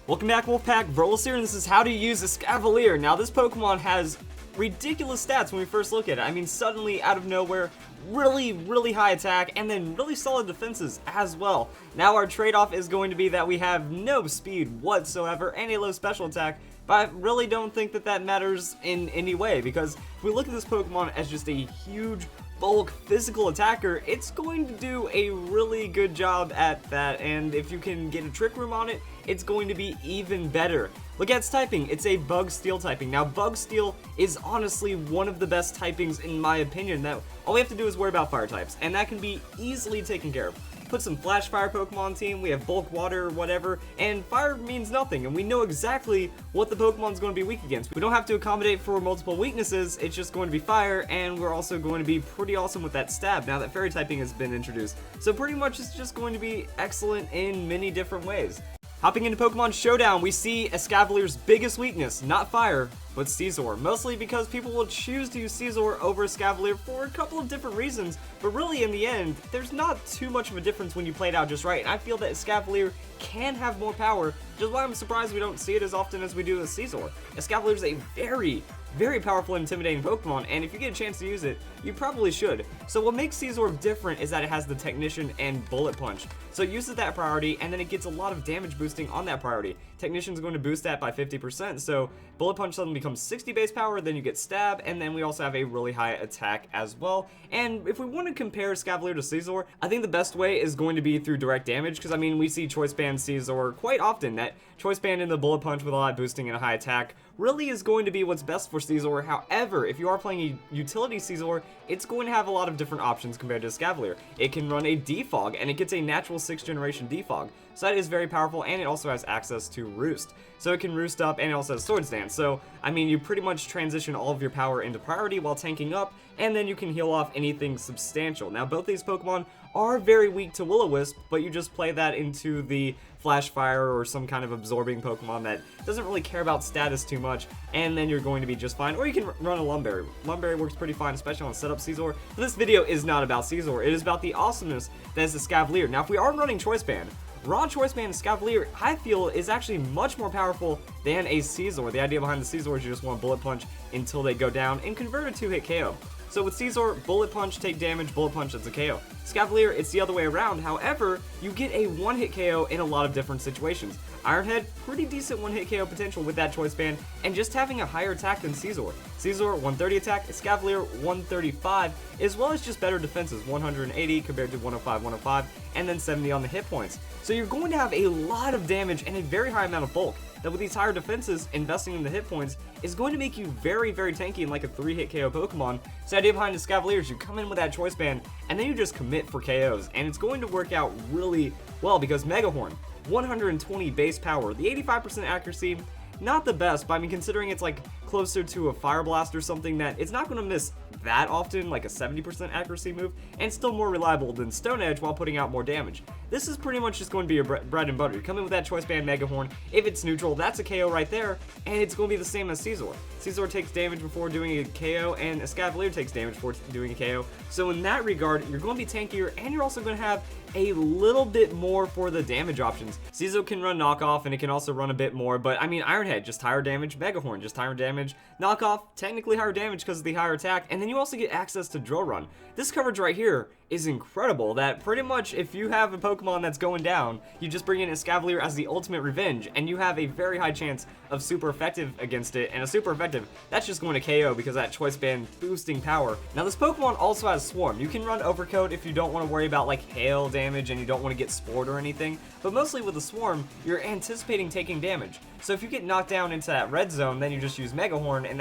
Welcome back, Wolfpack. Rolls here, and this is how to use Escavalier. Now, this Pokemon has ridiculous stats when we first look at it. I mean, suddenly, out of nowhere, really high attack, and then really solid defenses as well. Now, our trade-off is going to be that we have no speed whatsoever and a low special attack, but I really don't think that that matters in any way, because if we look at this Pokemon as just a huge bulk physical attacker, it's going to do a really good job at that, and if you can get a Trick Room on it, it's going to be even better. Look at its typing, it's a Bug Steel typing. Now, Bug Steel is honestly one of the best typings in my opinion. That all we have to do is worry about fire types, and that can be easily taken care of. Put some Flash Fire Pokemon team, we have Bulk Water or whatever, and fire means nothing, and we know exactly what the Pokemon's going to be weak against. We don't have to accommodate for multiple weaknesses, it's just going to be fire, and we're also going to be pretty awesome with that stab now that fairy typing has been introduced. So pretty much it's just going to be excellent in many different ways. Hopping into Pokemon Showdown, we see Escavalier's biggest weakness, not fire, but Scizor. Mostly because people will choose to use Scizor over Escavalier for a couple of different reasons, but really in the end, there's not too much of a difference when you play it out just right, and I feel that Escavalier can have more power, which is why I'm surprised we don't see it as often as we do with Scizor. Escavalier is a very powerful and intimidating Pokemon, and if you get a chance to use it, you probably should. So what makes Scizor different is that it has the Technician and Bullet Punch. So it uses that priority, and then it gets a lot of damage boosting on that priority. Technician's going to boost that by 50%, so Bullet Punch suddenly becomes 60 base power, then you get Stab, and then we also have a really high attack as well. And if we want to compare Escavalier to Scizor, I think the best way is going to be through direct damage, because I mean, we see Choice Band Scizor quite often. That Choice Band in the Bullet Punch with a lot of boosting and a high attack really is going to be what's best for Scizor. However, if you are playing a utility Scizor, it's going to have a lot of different options compared to Escavalier. It can run a Defog, and it gets a natural 6th generation Defog. So that is very powerful, and it also has access to Roost. So it can Roost up, and it also has Swords Dance. So, I mean, you pretty much transition all of your power into priority while tanking up, and then you can heal off anything substantial. Now, both these Pokemon are very weak to Will-O-Wisp, but you just play that into the Flash Fire or some kind of absorbing Pokemon that doesn't really care about status too much, and then you're going to be just fine. Or you can run a Lumberry. Lumberry works pretty fine, especially on setup Scizor. But this video is not about Scizor. It is about the awesomeness that is Escavalier. Now, if we are running Choice Band, raw Choice Band Escavalier, I feel, is actually much more powerful than a Scizor. The idea behind the Scizor is you just want Bullet Punch until they go down and convert a 2-hit KO. So with Scizor, Bullet Punch, take damage, Bullet Punch, that's a KO. Escavalier, it's the other way around. However, you get a 1-hit KO in a lot of different situations. Ironhead, pretty decent 1-hit KO potential with that Choice Band, and just having a higher attack than Scizor. Scizor, 130 attack, Escavalier, 135, as well as just better defenses, 180 compared to 105, 105, and then 70 on the hit points. So you're going to have a lot of damage and a very high amount of bulk. That with these higher defenses, investing in the hit points is going to make you very tanky in like a 3-hit KO Pokemon. So the idea behind Escavalier is you come in with that Choice Band, and then you just commit for KOs, and it's going to work out really well because Megahorn, 120 base power, the 85% accuracy, not the best, but I mean, considering it's like closer to a Fire Blast or something, that it's not going to miss that often, like a 70% accuracy move, and still more reliable than Stone Edge while putting out more damage. This is pretty much just going to be your bread and butter. You come in with that Choice Band Megahorn, if it's neutral, that's a KO right there, and it's going to be the same as Scizor. Scizor takes damage before doing a KO, and Escavalier takes damage before doing a KO. So in that regard, you're going to be tankier, and you're also going to have a little bit more for the damage options. Scizor can run Knockoff, and it can also run a bit more, but I mean, Ironhead, just higher damage, Megahorn, just higher damage, Knockoff, technically higher damage because of the higher attack, and then you also get access to Drill Run. This coverage right here is incredible, that pretty much if you have a Pokemon that's going down, you just bring in Escavalier as the ultimate revenge, and you have a very high chance of super effective against it, and a super effective, that's just going to KO because of that Choice Band boosting power. Now this Pokemon also has Swarm. You can run Overcoat if you don't want to worry about like hail damage and you don't want to get Sport or anything, but mostly with the Swarm, you're anticipating taking damage. So if you get knocked down into that red zone, then you just use Megahorn, and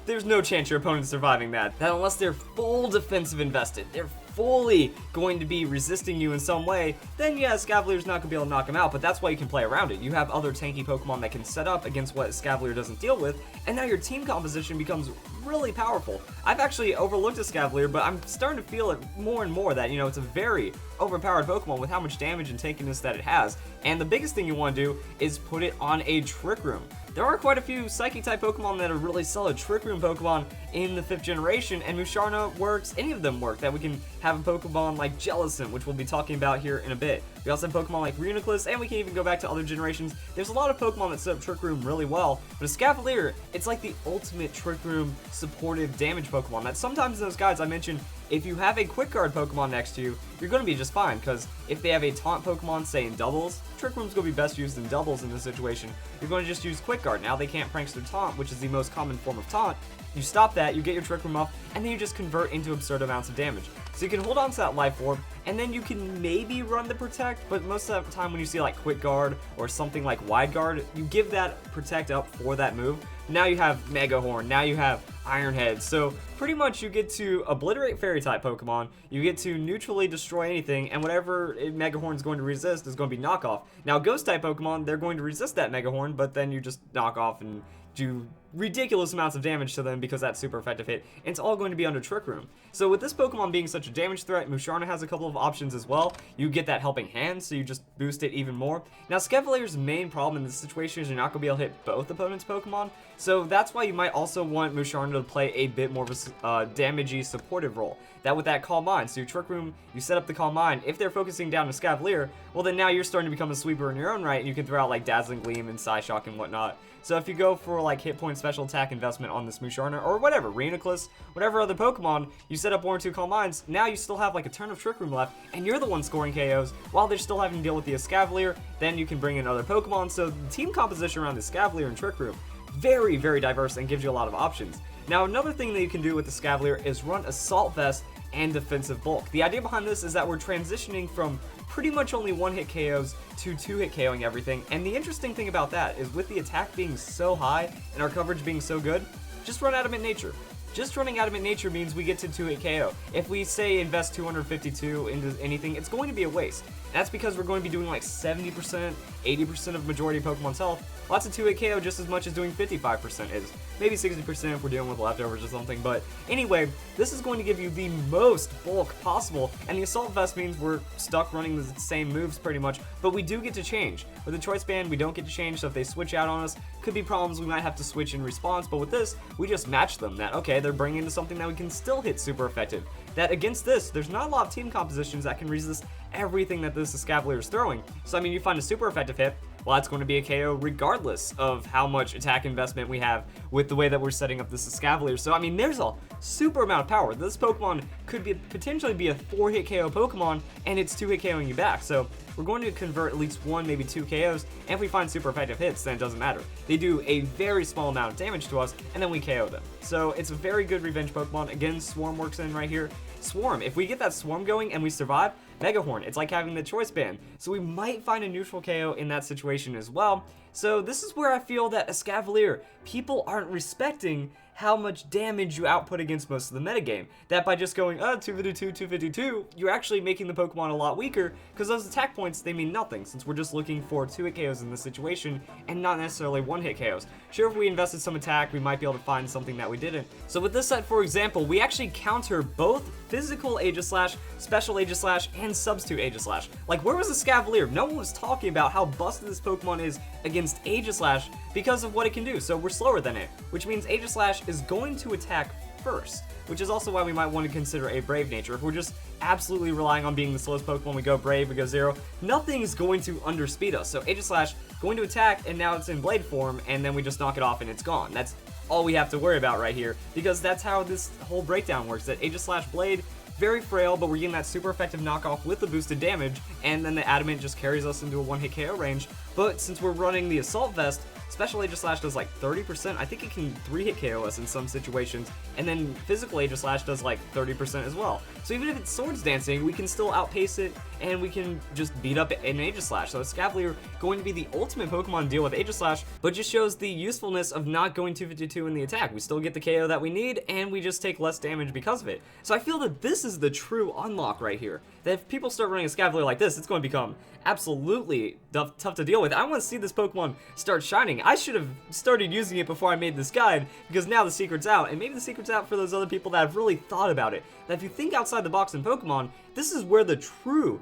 there's no chance your opponent's surviving that unless they're full defensive invested, they're fully going to be resisting you in some way, then yeah, Escavalier's not going to be able to knock him out, but that's why you can play around it. You have other tanky Pokemon that can set up against what Escavalier doesn't deal with, and now your team composition becomes really powerful. I've actually overlooked Escavalier, but I'm starting to feel it more and more that, you know, it's a very overpowered Pokemon with how much damage and tankiness that it has. And the biggest thing you want to do is put it on a Trick Room. There are quite a few Psychic-type Pokemon that are really solid Trick Room Pokemon in the 5th generation, and Musharna works, any of them work, that we can have a Pokemon like Jellicent, which we'll be talking about here in a bit. We also have Pokemon like Reuniclus, and we can even go back to other generations. There's a lot of Pokemon that set up Trick Room really well, but Escavalier, it's like the ultimate Trick Room supportive damage Pokemon, that sometimes in those guides I mentioned, if you have a Quick Guard Pokemon next to you, you're going to be just fine, because if they have a Taunt Pokemon, say in doubles, Trick Room's going to be best used in doubles in this situation. You're going to just use Quick Guard. Now they can't Prankster Taunt, which is the most common form of Taunt. You stop that, you get your Trick Room up, and then you just convert into absurd amounts of damage. So you can hold on to that Life Orb, and then you can maybe run the Protect, but most of the time when you see like Quick Guard or something like Wide Guard, you give that Protect up for that move. Now you have Megahorn, now you have Ironhead, so pretty much you get to obliterate Fairy-type Pokemon, you get to neutrally destroy anything, and whatever Megahorn's going to resist is going to be knockoff. Now Ghost-type Pokemon, they're going to resist that Megahorn, but then you just knock off and do ridiculous amounts of damage to them because that's super effective hit, and it's all going to be under Trick Room. So with this Pokemon being such a damage threat, Musharna has a couple of options as well. You get that Helping Hand, so you just boost it even more. Now Escavalier's main problem in this situation is you're not going to be able to hit both opponents' Pokemon, so that's why you might also want Musharna to play a bit more of a damagey supportive role. That with that Calm Mind, so your Trick Room, you set up the Calm Mind. If they're focusing down Escavalier, well then now you're starting to become a sweeper in your own right, and you can throw out like Dazzling Gleam and Psyshock and whatnot. So if you go for like hit point special attack investment on this Musharna, or whatever, Reuniclus, whatever other Pokemon, you set up 1 or 2 Calm Minds, now you still have like a turn of Trick Room left, and you're the one scoring KOs, while they're still having to deal with the Escavalier. Then you can bring in other Pokemon, so the team composition around the Escavalier and Trick Room, very, very diverse and gives you a lot of options. Now another thing that you can do with the Escavalier is run Assault Vest and Defensive Bulk. The idea behind this is that we're transitioning from pretty much only 1-hit KOs to 2-hit KOing everything, and the interesting thing about that is with the attack being so high and our coverage being so good, just run Adamant Nature. Just running Adamant Nature means we get to 2-hit KO. If we say invest 252 into anything, it's going to be a waste. And that's because we're going to be doing like 70%, 80% of majority of Pokemon's health. Lots of 2-hit KO just as much as doing 55% is. Maybe 60% if we're dealing with leftovers or something, but anyway, this is going to give you the most bulk possible, and the Assault Vest means we're stuck running the same moves pretty much, but we do get to change. With the Choice Band, we don't get to change, so if they switch out on us, could be problems, we might have to switch in response, but with this, we just match them, that, okay, they're bringing into something that we can still hit super effective. That against this, there's not a lot of team compositions that can resist everything that this Escavalier is throwing. So I mean, you find a super effective hit, well, that's going to be a KO regardless of how much attack investment we have with the way that we're setting up this Escavalier. So I mean, there's a super amount of power. This Pokemon could potentially be a 4-hit KO Pokemon, and it's 2-hit KOing you back. So we're going to convert at least 1, maybe 2 KOs, and if we find super effective hits, then it doesn't matter. They do a very small amount of damage to us, and then we KO them. So it's a very good revenge Pokemon. Again, Swarm works in right here. Swarm, if we get that Swarm going and we survive, Megahorn, it's like having the Choice Band. So we might find a neutral KO in that situation as well. So this is where I feel that Escavalier, people aren't respecting how much damage you output against most of the metagame. That by just going, 252, 252, you're actually making the Pokemon a lot weaker, because those attack points, they mean nothing, since we're just looking for 2-hit KOs in this situation, and not necessarily 1-hit KOs. Sure, if we invested some attack, we might be able to find something that we didn't. So with this set, for example, we actually counter both physical Aegislash, special Aegislash, and substitute Aegislash. Like, where was the Escavalier? No one was talking about how busted this Pokemon is against Aegislash because of what it can do. So we're slower than it, which means Aegislash is going to attack first, which is also why we might want to consider a Brave Nature. If we're just absolutely relying on being the slowest Pokemon, we go Brave, we go Zero, nothing's going to underspeed us. So Aegislash going to attack, and now it's in Blade form, and then we just knock it off and it's gone. That's all we have to worry about right here, because that's how this whole breakdown works, that Aegislash Blade, very frail, but we're getting that super effective knockoff with the boosted damage, and then the Adamant just carries us into a 1-hit KO range. But since we're running the Assault Vest, Special Aegislash does like 30%. I think it can 3-hit KO us in some situations, and then Physical Aegislash does like 30% as well. So even if it's Swords Dancing, we can still outpace it, and we can just beat up an Aegislash. So Escavalier going to be the ultimate Pokemon to deal with Aegislash, but just shows the usefulness of not going 252 in the attack. We still get the KO that we need, and we just take less damage because of it. So I feel that this is the true unlock right here. that if people start running a Escavalier like this, it's going to become absolutely tough to deal with. I want to see this Pokemon start shining. I should have started using it before I made this guide, because now the secret's out, and maybe the secret's out for those other people that have really thought about it. That if you think outside the box in Pokemon, this is where the true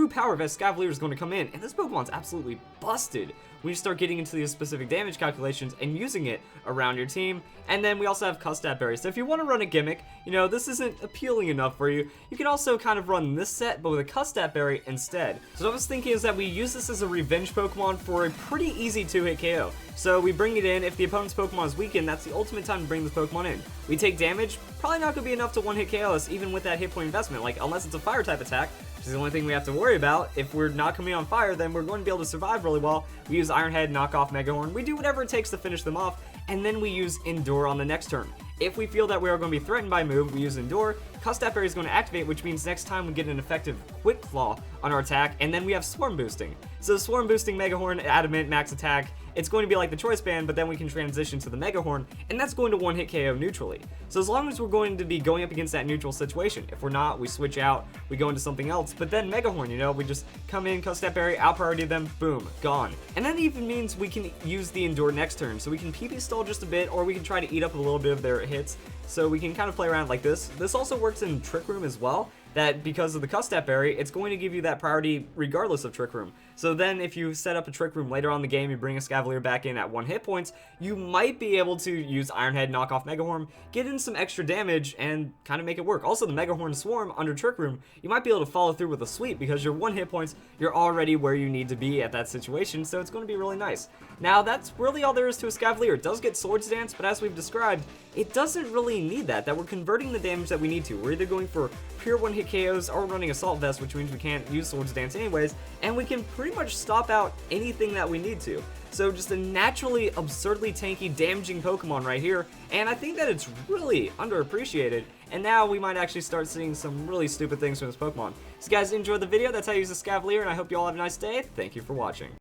power of Escavalier is going to come in, and this Pokemon's absolutely busted when you start getting into these specific damage calculations and using it around your team. And then we also have Custap Berries. So if you want to run a gimmick, you know, this isn't appealing enough for you, you can also kind of run this set, but with a Custap Berry instead. So what I was thinking is that we use this as a revenge Pokemon for a pretty easy 2-hit KO. So we bring it in, if the opponent's Pokemon is weakened, that's the ultimate time to bring this Pokemon in. We take damage, probably not going to be enough to 1-hit KO us, even with that hit point investment, like unless it's a fire type attack, which is the only thing we have to worry about. If we're not coming on fire, then we're going to be able to survive really well. We use Ironhead, knock off Megahorn, we do whatever it takes to finish them off, and then we use Endure on the next turn. If we feel that we are going to be threatened by a move, we use Endure. Custap Berry is going to activate, which means next time we get an effective Quick Claw on our attack, and then we have Swarm Boosting. So Swarm Boosting Megahorn, Adamant, Max Attack, it's going to be like the Choice Band, but then we can transition to the Megahorn, and that's going to 1-hit KO neutrally. So as long as we're going to be going up against that neutral situation, if we're not, we switch out, we go into something else, but then Megahorn, you know, we just come in, Custap Berry, out priority them, boom, gone. And that even means we can use the Endure next turn, so we can PP stall just a bit, or we can try to eat up a little bit of their hits, so we can kind of play around like this. This also works in Trick Room as well, that because of the Custap Berry, it's going to give you that priority regardless of Trick Room. So then if you set up a Trick Room later on in the game, you bring a Escavalier back in at 1 hit points, you might be able to use Ironhead, knock off Megahorn, get in some extra damage, and kind of make it work. Also, the Megahorn Swarm under Trick Room, you might be able to follow through with a sweep because you're 1 hit points, you're already where you need to be at that situation, so it's going to be really nice. Now, that's really all there is to Escavalier. It does get Swords Dance, but as we've described, it doesn't really need that we're converting the damage that we need to. We're either going for pure 1-hit KOs or running Assault Vest, which means we can't use Swords Dance anyways, and we can pretty much stop out anything that we need to. So just a naturally absurdly tanky, damaging Pokemon right here, and I think that it's really underappreciated, and now we might actually start seeing some really stupid things from this Pokemon. So guys, enjoyed the video, that's how you use Escavalier, and I hope you all have a nice day. Thank you for watching.